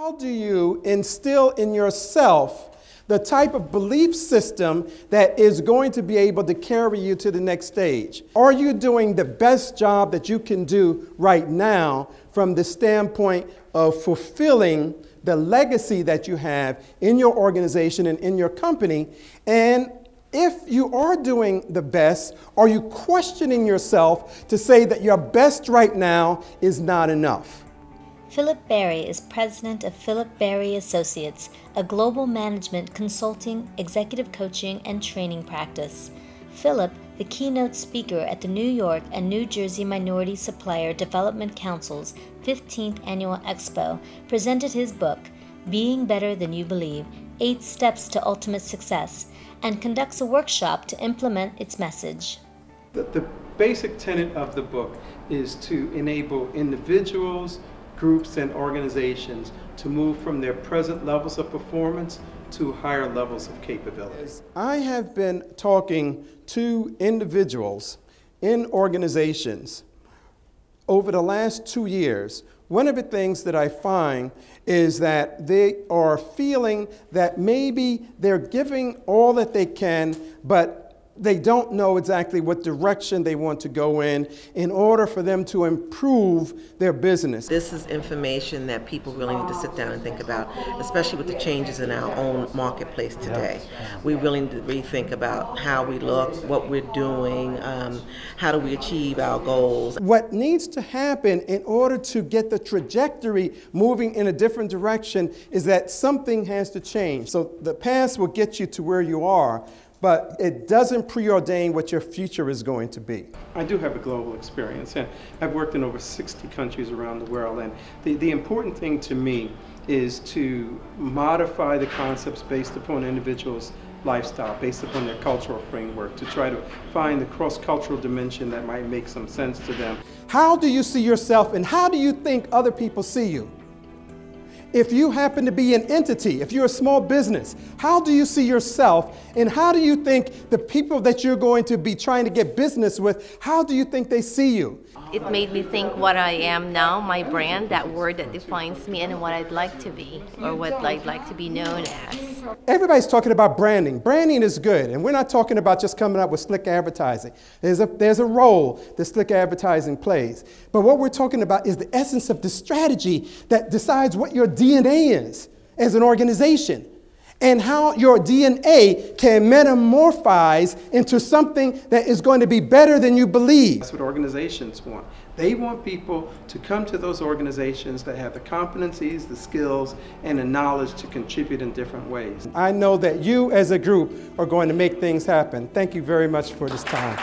How do you instill in yourself the type of belief system that is going to be able to carry you to the next stage? Are you doing the best job that you can do right now from the standpoint of fulfilling the legacy that you have in your organization and in your company? And if you are doing the best, are you questioning yourself to say that your best right now is not enough? Philip Berry is president of Philip Berry Associates, a global management consulting, executive coaching, and training practice. Philip, the keynote speaker at the New York and New Jersey Minority Supplier Development Council's 15th Annual Expo, presented his book, Being Better Than You Believe, 8 Steps to Ultimate Success, and conducts a workshop to implement its message. The basic tenet of the book is to enable individuals, groups, and organizations to move from their present levels of performance to higher levels of capability. I have been talking to individuals in organizations over the last 2 years. One of the things that I find is that they are feeling that maybe they're giving all that they can, but they don't know exactly what direction they want to go in order for them to improve their business. This is information that people really need to sit down and think about, especially with the changes in our own marketplace today. We really need to rethink about how we look, what we're doing, how do we achieve our goals. What needs to happen in order to get the trajectory moving in a different direction is that something has to change. So the past will get you to where you are, but it doesn't preordain what your future is going to be. I do have a global experience, and I've worked in over 60 countries around the world, and the important thing to me is to modify the concepts based upon individuals' lifestyle, based upon their cultural framework, to try to find the cross-cultural dimension that might make some sense to them. How do you see yourself, and how do you think other people see you? If you happen to be an entity, if you're a small business, how do you see yourself, and how do you think the people that you're going to be trying to get business with, how do you think they see you? It made me think what I am now, my brand, that word that defines me, and what I'd like to be, or what I'd like to be known as. Everybody's talking about branding. Branding is good, and we're not talking about just coming up with slick advertising. There's a role that slick advertising plays. But what we're talking about is the essence of the strategy that decides what your DNA is as an organization, and how your DNA can metamorphose into something that is going to be better than you believe. That's what organizations want. They want people to come to those organizations that have the competencies, the skills, and the knowledge to contribute in different ways. I know that you as a group are going to make things happen. Thank you very much for this time.